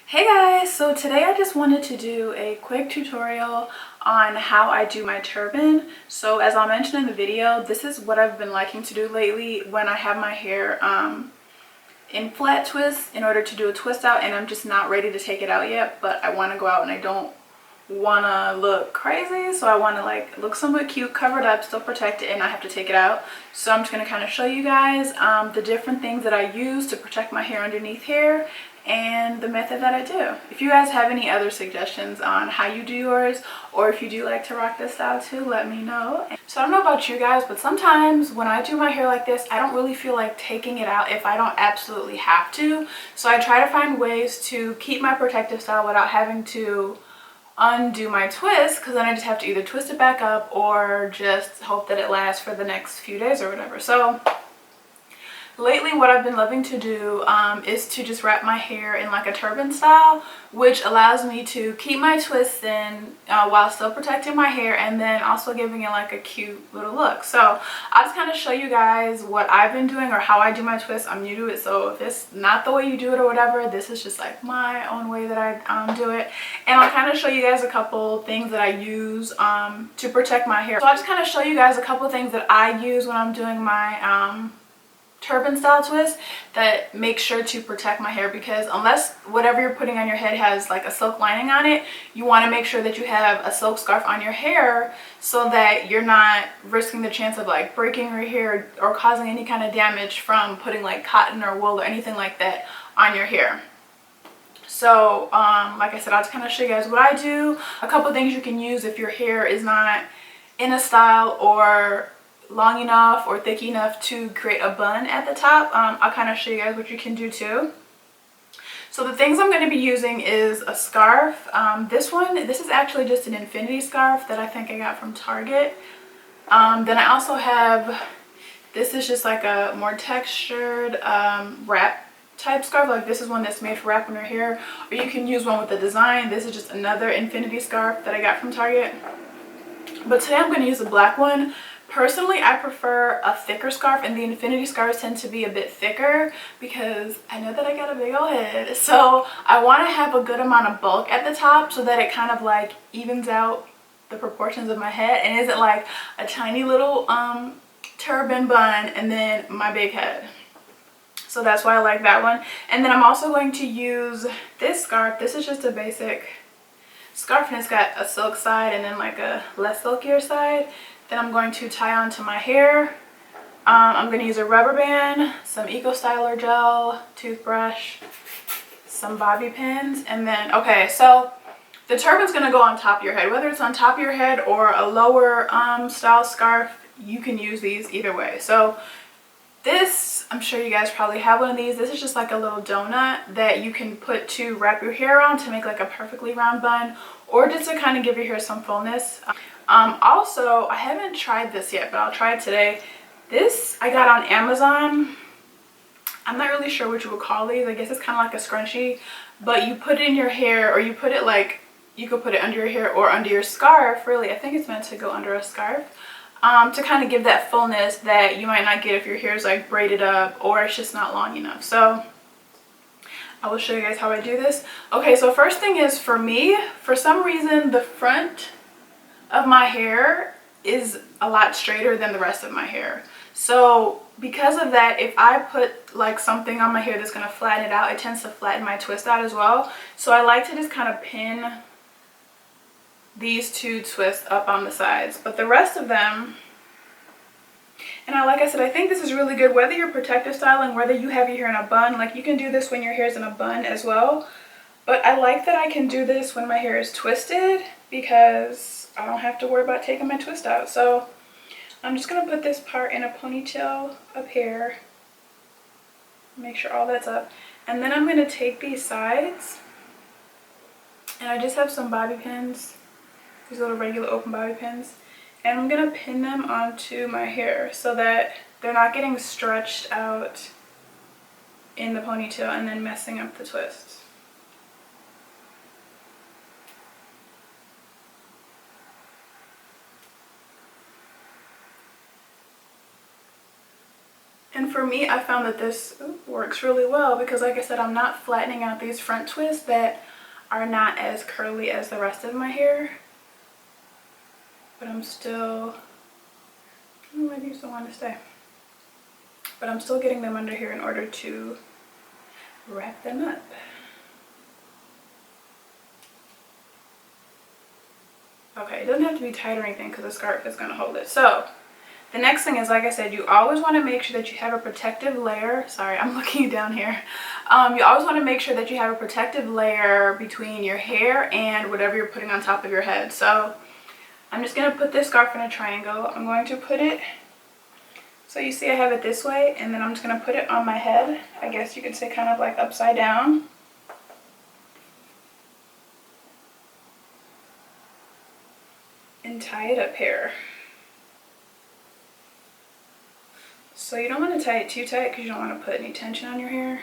Hey guys, so today I just wanted to do a quick tutorial on how I do my turban. So as I mentioned in the video, this is what I've been liking to do lately when I have my hair in flat twists in order to do a twist out, and I'm just not ready to take it out yet, but I want to go out and I don't want to look crazy, so I want to like look somewhat cute, covered up, still protected, and I have to take it out. So I'm just going to kind of show you guys the different things that I use to protect my hair underneath here and the method that I do. If you guys have any other suggestions on how you do yours, or if you do like to rock this style too, let me know. So I don't know about you guys, but sometimes when I do my hair like this, I don't really feel like taking it out if I don't absolutely have to. So I try to find ways to keep my protective style without having to undo my twist, because then I just have to either twist it back up or just hope that it lasts for the next few days or whatever. So lately what I've been loving to do is to just wrap my hair in like a turban style, which allows me to keep my twists in while still protecting my hair and then also giving it like a cute little look. So I'll just kind of show you guys what I've been doing or how I do my twists. I'm new to it, so if it's not the way you do it or whatever, this is just like my own way that I do it. And I'll kind of show you guys a couple things that I use to protect my hair. So I'll just kind of show you guys a couple things that I use when I'm doing my turban style twist that make sure to protect my hair, because unless whatever you're putting on your head has like a silk lining on it, you want to make sure that you have a silk scarf on your hair so that you're not risking the chance of like breaking your hair or causing any kind of damage from putting like cotton or wool or anything like that on your hair. So like I said, I'll just kind of show you guys what I do, a couple things you can use if your hair is not in a style or long enough or thick enough to create a bun at the top. I'll kind of show you guys what you can do too. So the things I'm going to be using is a scarf. This is actually just an infinity scarf that I think I got from Target. Then I also have, this is just like a more textured wrap type scarf. Like this is one that's made for wrapping your hair, or you can use one with a design. This is just another infinity scarf that I got from Target. But today I'm going to use a black one. Personally, I prefer a thicker scarf, and the infinity scarves tend to be a bit thicker because I know that I got a big old head. So I want to have a good amount of bulk at the top so that it kind of like evens out the proportions of my head and isn't like a tiny little turban bun and then my big head. So that's why I like that one. And then I'm also going to use this scarf. This is just a basic scarf, and it's got a silk side and then like a less silkier side. Then I'm going to tie onto my hair. I'm going to use a rubber band, some Eco Styler gel, toothbrush, some bobby pins, and then, okay, so the turban's going to go on top of your head. Whether it's on top of your head or a lower style scarf, you can use these either way. So this, I'm sure you guys probably have one of these. This is just like a little donut that you can put to wrap your hair around to make like a perfectly round bun, or just to kind of give your hair some fullness. Also, I haven't tried this yet, but I'll try it today. This I got on Amazon. I'm not really sure what you would call these. I guess it's kind of like a scrunchie, but you put it in your hair, or you put it like, you could put it under your hair or under your scarf. Really, I think it's meant to go under a scarf to kind of give that fullness that you might not get if your hair is like braided up or it's just not long enough. So I will show you guys how I do this. Okay, so first thing is, for me, for some reason the front of my hair is a lot straighter than the rest of my hair. So because of that, if I put like something on my hair that's going to flatten it out, it tends to flatten my twist out as well. So I like to just kind of pin these two twists up on the sides, but the rest of them, and like I said, I think this is really good whether you're protective styling, whether you have your hair in a bun. Like you can do this when your hair is in a bun as well, but I like that I can do this when my hair is twisted because I don't have to worry about taking my twist out. So I'm just going to put this part in a ponytail up here, make sure all that's up, and then I'm going to take these sides, and I just have some bobby pins, these little regular open bobby pins, and I'm going to pin them onto my hair so that they're not getting stretched out in the ponytail and then messing up the twist. And for me, I found that this works really well because, like I said, I'm not flattening out these front twists that are not as curly as the rest of my hair. But I'm still, maybe you still want to stay. But I'm still getting them under here in order to wrap them up. Okay, it doesn't have to be tight or anything because the scarf is going to hold it. So the next thing is, like I said, you always want to make sure that you have a protective layer. Sorry, I'm looking down here. You always want to make sure that you have a protective layer between your hair and whatever you're putting on top of your head. So I'm just going to put this scarf in a triangle. I'm going to put it, so you see I have it this way, and then I'm just going to put it on my head. I guess you could say kind of like upside down. And tie it up here. So you don't want to tie it too tight because you don't want to put any tension on your hair.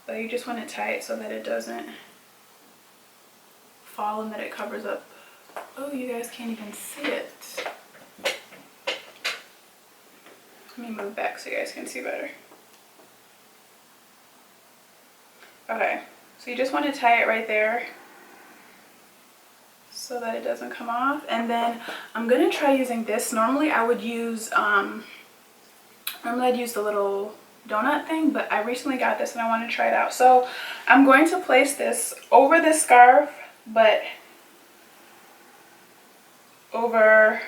But you just want to tie it so that it doesn't fall and that it covers up. Oh, you guys can't even see it. Let me move back so you guys can see better. Okay, so you just want to tie it right there so that it doesn't come off. And then I'm gonna try using this. Normally I would use the little donut thing, but I recently got this and I want to try it out. So I'm going to place this over this scarf, but over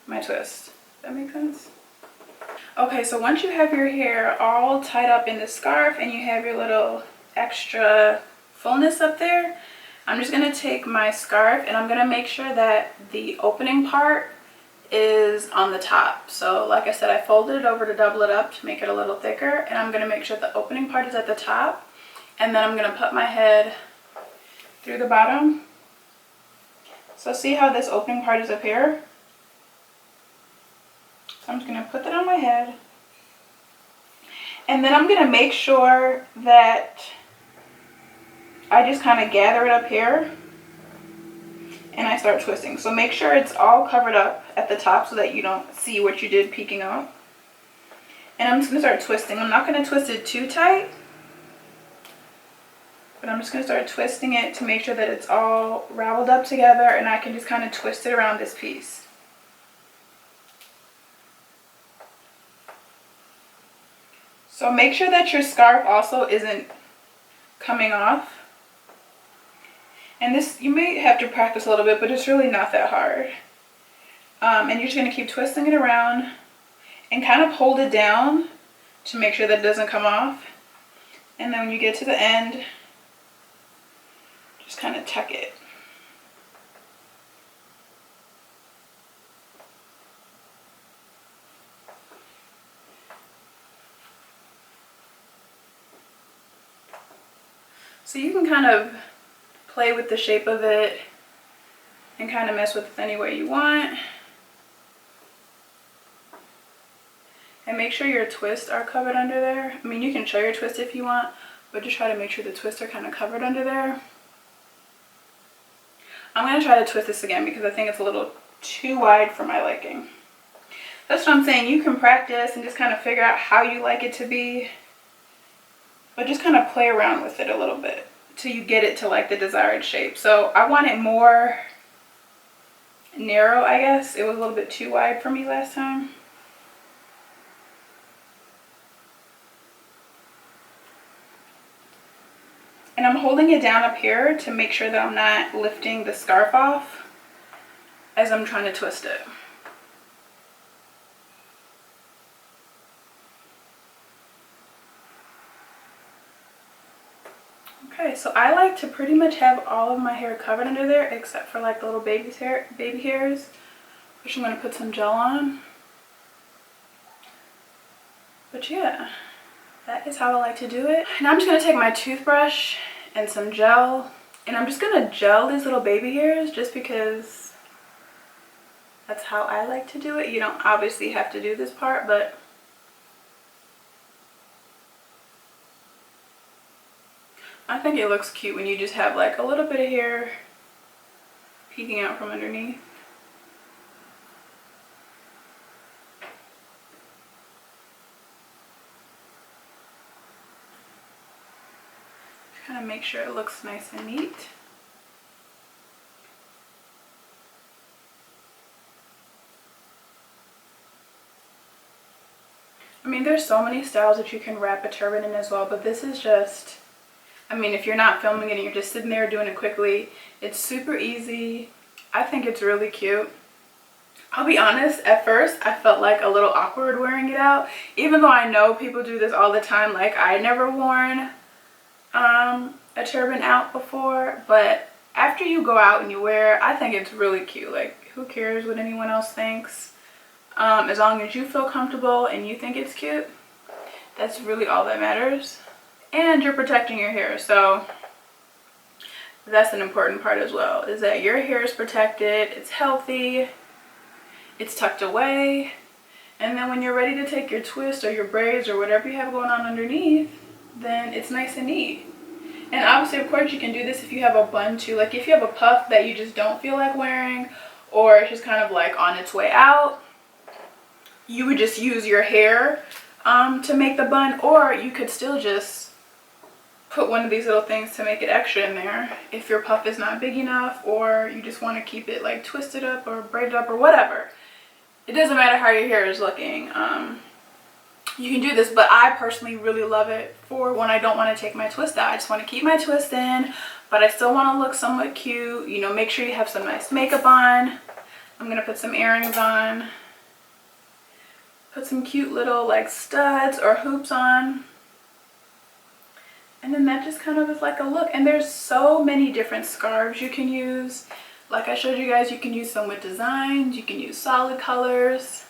my twist. Does that make sense? Okay, so once you have your hair all tied up in the scarf and you have your little extra fullness up there, I'm just going to take my scarf and I'm going to make sure that the opening part is on the top. So like I said, I folded it over to double it up to make it a little thicker, and I'm going to make sure the opening part is at the top, and then I'm going to put my head through the bottom. So see how this opening part is up here? So I'm just going to put that on my head, and then I'm going to make sure that I just kind of gather it up here and I start twisting. So make sure it's all covered up at the top so that you don't see what you did peeking out. And I'm just going to start twisting. I'm not going to twist it too tight, but I'm just going to start twisting it to make sure that it's all raveled up together and I can just kind of twist it around this piece. So make sure that your scarf also isn't coming off. And this, you may have to practice a little bit, but it's really not that hard. And you're just going to keep twisting it around and kind of hold it down to make sure that it doesn't come off. And then when you get to the end, just kind of tuck it. So you can kind of play with the shape of it and kind of mess with it any way you want. And make sure your twists are covered under there. I mean, you can show your twist if you want, but just try to make sure the twists are kind of covered under there. I'm going to try to twist this again because I think it's a little too wide for my liking. That's what I'm saying. You can practice and just kind of figure out how you like it to be, but just kind of play around with it a little bit till you get it to like the desired shape. So I want it more narrow, I guess. It was a little bit too wide for me last time. And I'm holding it down up here to make sure that I'm not lifting the scarf off as I'm trying to twist it. Okay, so I like to pretty much have all of my hair covered under there except for like the little baby hairs, which I'm going to put some gel on. But yeah, that is how I like to do it. And I'm just going to take my toothbrush and some gel, and I'm just going to gel these little baby hairs just because that's how I like to do it. You don't obviously have to do this part, but I think it looks cute when you just have like a little bit of hair peeking out from underneath. kind of make sure it looks nice and neat. I mean, there's so many styles that you can wrap a turban in as well, but this is just, I mean, if you're not filming it and you're just sitting there doing it quickly, it's super easy. I think it's really cute. I'll be honest, at first I felt like a little awkward wearing it out, even though I know people do this all the time. Like, I never worn a turban out before, but after you go out and you wear it, I think it's really cute. Like, who cares what anyone else thinks? As long as you feel comfortable and you think it's cute, that's really all that matters. And you're protecting your hair, so that's an important part as well, is that your hair is protected, it's healthy, it's tucked away, and then when you're ready to take your twist or your braids or whatever you have going on underneath, then it's nice and neat. And obviously, of course, you can do this if you have a bun too. Like, if you have a puff that you just don't feel like wearing, or it's just kind of like on its way out, you would just use your hair to make the bun, or you could still just put one of these little things to make it extra in there if your puff is not big enough, or you just want to keep it like twisted up or braided up or whatever. It doesn't matter how your hair is looking. You can do this, but I personally really love it for when I don't want to take my twist out. I just want to keep my twist in, but I still want to look somewhat cute. You know, make sure you have some nice makeup on. I'm going to put some earrings on. Put some cute little like studs or hoops on. And then that just kind of is like a look. And there's so many different scarves you can use. Like I showed you guys, you can use some with designs. You can use solid colors.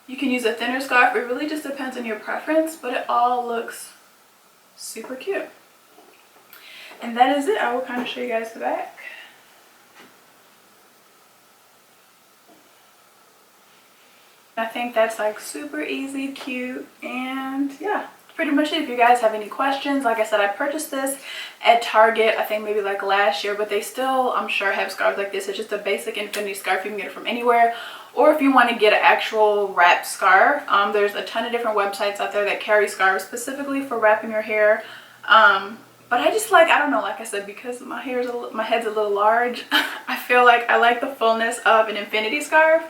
You can use a thinner scarf. It really just depends on your preference, but it all looks super cute. And that is it. I will kind of show you guys the back. I think that's like super easy, cute, and yeah, pretty much it. If you guys have any questions, like I said, I purchased this at Target, I think maybe like last year, but they still, I'm sure, have scarves like this. It's just a basic infinity scarf. You can get it from anywhere, or if you want to get an actual wrapped scarf, there's a ton of different websites out there that carry scarves specifically for wrapping your hair. But I just like, I don't know, like I said, because my head's a little large, I feel like I like the fullness of an infinity scarf,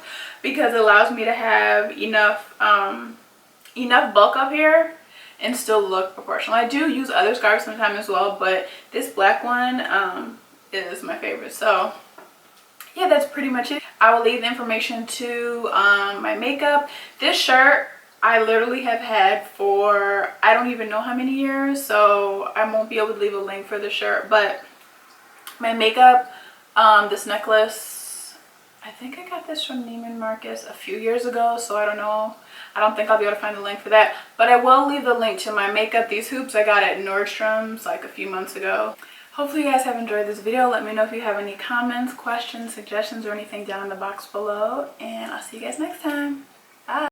because it allows me to have enough bulk up here and still look proportional. I do use other scarves sometimes as well, but this black one is my favorite. So yeah, that's pretty much it. I will leave the information to my makeup. This shirt I literally have had for I don't even know how many years, so I won't be able to leave a link for the shirt. But my makeup, this necklace, I think I got this from Neiman Marcus a few years ago, so I don't know. I don't think I'll be able to find the link for that, but I will leave the link to my makeup. These hoops I got at Nordstrom's like a few months ago. Hopefully you guys have enjoyed this video. Let me know if you have any comments, questions, suggestions, or anything down in the box below, and I'll see you guys next time.